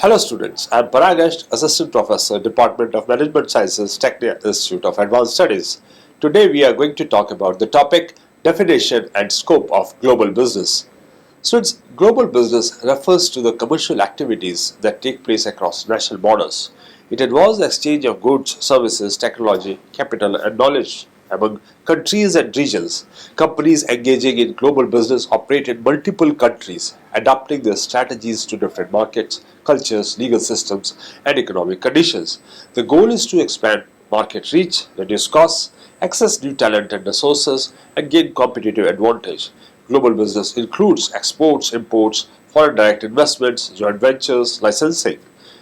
Hello students, I am Parag, Assistant Professor, Department of Management Sciences, Tecnia Institute of Advanced Studies. Today we are going to talk about the topic definition and scope of global business. Students, global business refers to the commercial activities that take place across national borders. It involves the exchange of goods, services, technology, capital and knowledge among countries and regions. Companies engaging in global business operate in multiple countries, adapting their strategies to different markets, cultures, legal systems, and economic conditions. The goal is to expand market reach, reduce costs, access new talent and resources, and gain competitive advantage. Global business includes exports, imports, foreign direct investments, joint ventures, licensing,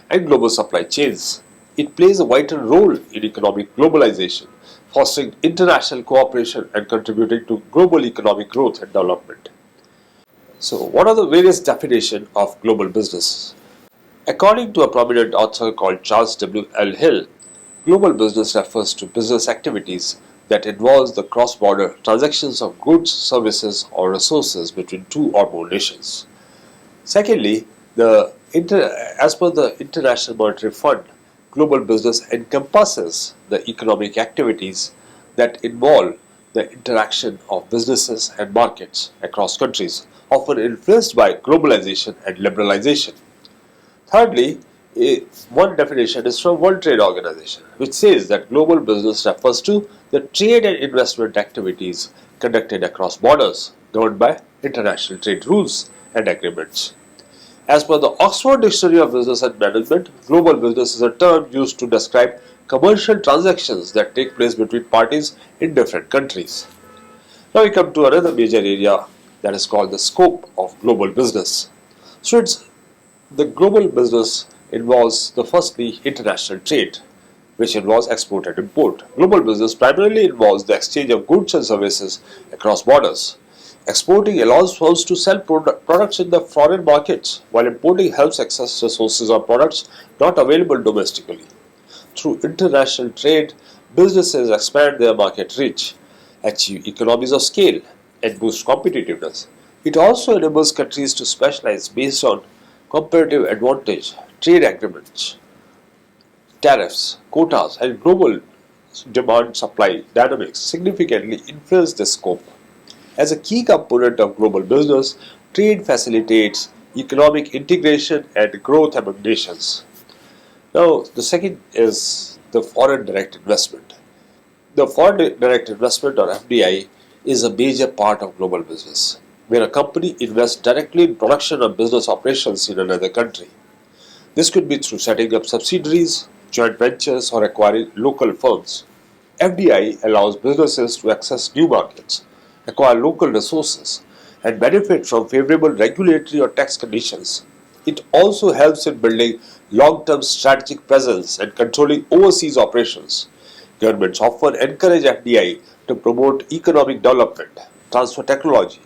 and global supply chains. It plays a vital role in economic globalization, fostering international cooperation and contributing to global economic growth and development. So, what are the various definitions of global business? According to a prominent author called Charles W. L. Hill, global business refers to business activities that involves the cross-border transactions of goods, services, or resources between two or more nations. Secondly, as per the International Monetary Fund, global business encompasses the economic activities that involve the interaction of businesses and markets across countries, often influenced by globalization and liberalization. Thirdly, one definition is from World Trade Organization, which says that global business refers to the trade and investment activities conducted across borders, governed by international trade rules and agreements. As per the Oxford Dictionary of Business and Management, global business is a term used to describe commercial transactions that take place between parties in different countries. Now we come to another major area that is called the scope of global business. Students, the global business involves the firstly international trade, which involves export and import. Global business primarily involves the exchange of goods and services across borders. Exporting allows firms to sell products in the foreign markets, while importing helps access resources or products not available domestically. Through international trade, businesses expand their market reach, achieve economies of scale, and boost competitiveness. It also enables countries to specialize based on comparative advantage, trade agreements, tariffs, quotas, and global demand-supply dynamics significantly influence the scope. As a key component of global business, trade facilitates economic integration and growth among nations. Now, the second is the foreign direct investment. The foreign direct investment or FDI is a major part of global business, where a company invests directly in production or business operations in another country. This could be through setting up subsidiaries, joint ventures, or acquiring local firms. FDI allows businesses to access new markets, acquire local resources, and benefit from favorable regulatory or tax conditions. It also helps in building long-term strategic presence and controlling overseas operations. Governments often encourage FDI to promote economic development, transfer technology,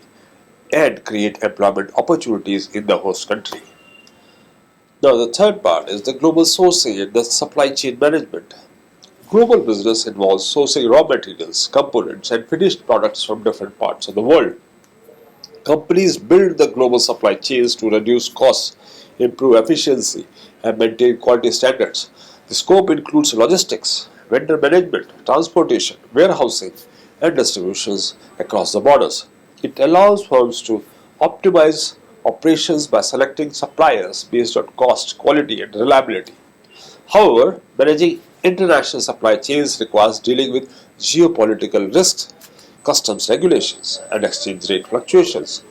and create employment opportunities in the host country. Now, the third part is the global sourcing and the supply chain management. Global business involves sourcing raw materials, components, and finished products from different parts of the world. Companies build the global supply chains to reduce costs, improve efficiency, and maintain quality standards. The scope includes logistics, vendor management, transportation, warehousing, and distributions across the borders. It allows firms to optimize operations by selecting suppliers based on cost, quality, and reliability. However, managing international supply chains requires dealing with geopolitical risks, customs regulations, and exchange rate fluctuations.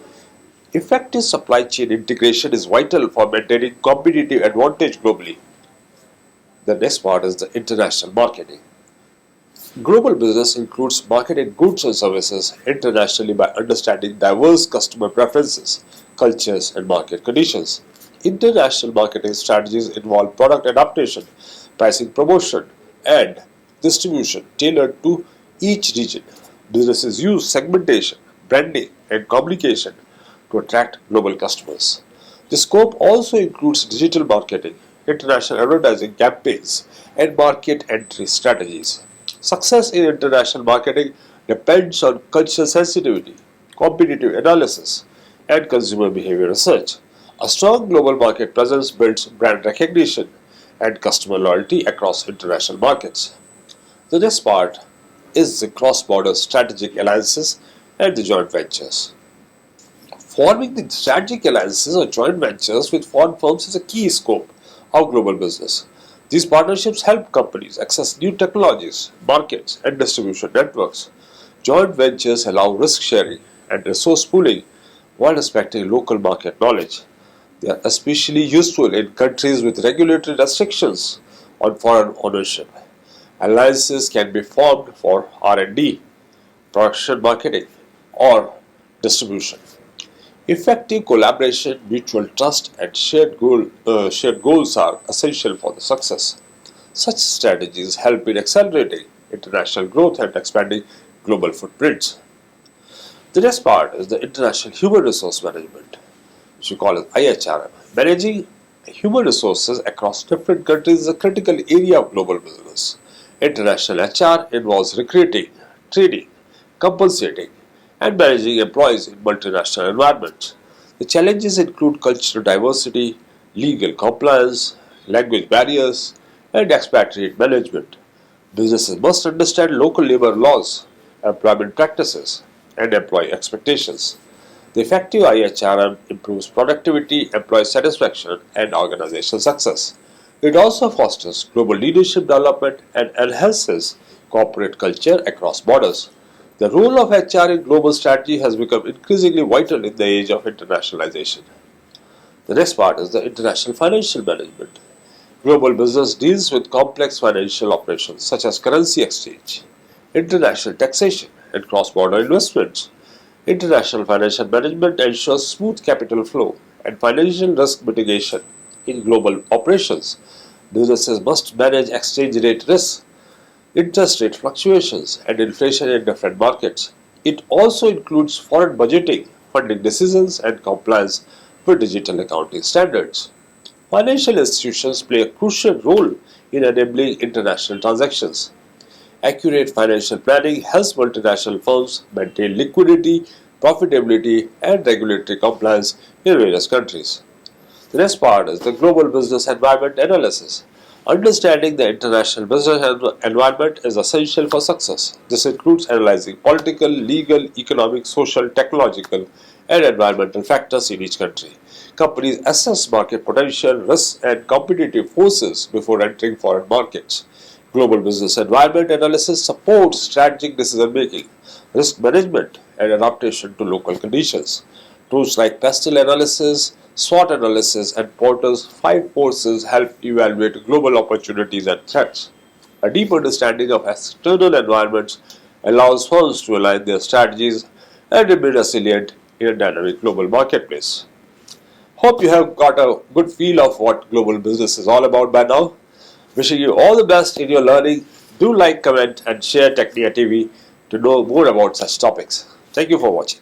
Effective supply chain integration is vital for maintaining competitive advantage globally. The next part is the international marketing. Global business includes marketing goods and services internationally by understanding diverse customer preferences, cultures, and market conditions. International marketing strategies involve product adaptation, pricing promotion, and distribution tailored to each region. Businesses use segmentation, branding, and communication to attract global customers. The scope also includes digital marketing, international advertising campaigns, and market entry strategies. Success in international marketing depends on cultural sensitivity, competitive analysis, and consumer behavior research. A strong global market presence builds brand recognition and customer loyalty across international markets. The next part is the cross-border strategic alliances and the joint ventures. Forming the strategic alliances or joint ventures with foreign firms is a key scope of global business. These partnerships help companies access new technologies, markets, and distribution networks. Joint ventures allow risk sharing and resource pooling while respecting local market knowledge. They are especially useful in countries with regulatory restrictions on foreign ownership. Alliances can be formed for R&D, production marketing, or distribution. Effective collaboration, mutual trust, and shared goals are essential for the success. Such strategies help in accelerating international growth and expanding global footprints. The next part is the international human resource management, which we call as IHRM. Managing human resources across different countries is a critical area of global business. International HR involves recruiting, training, compensating, and managing employees in multinational environments. The challenges include cultural diversity, legal compliance, language barriers, and expatriate management. Businesses must understand local labor laws, employment practices, and employee expectations. The effective IHRM improves productivity, employee satisfaction, and organizational success. It also fosters global leadership development and enhances corporate culture across borders. The role of HR in global strategy has become increasingly vital in the age of internationalization. The next part is the international financial management. Global business deals with complex financial operations such as currency exchange, international taxation, and cross-border investments. International financial management ensures smooth capital flow and financial risk mitigation in global operations. Businesses must manage exchange rate risks, interest rate fluctuations, and inflation in different markets. It also includes foreign budgeting, funding decisions, and compliance with digital accounting standards. Financial institutions play a crucial role in enabling international transactions. Accurate financial planning helps multinational firms maintain liquidity, profitability, and regulatory compliance in various countries. The next part is the global business environment analysis. Understanding the international business environment is essential for success. This includes analyzing political, legal, economic, social, technological, and environmental factors in each country. Companies assess market potential, risks, and competitive forces before entering foreign markets. Global business environment analysis supports strategic decision making, risk management, and adaptation to local conditions. Tools like pestle analysis, SWOT analysis, and Porter's 5 forces help evaluate global opportunities and threats. A deep understanding of external environments allows firms to align their strategies and remain resilient in a dynamic global marketplace. Hope you have got a good feel of what global business is all about by now. Wishing you all the best in your learning. Do like, comment, and share Tecnia TV to know more about such topics. Thank you for watching.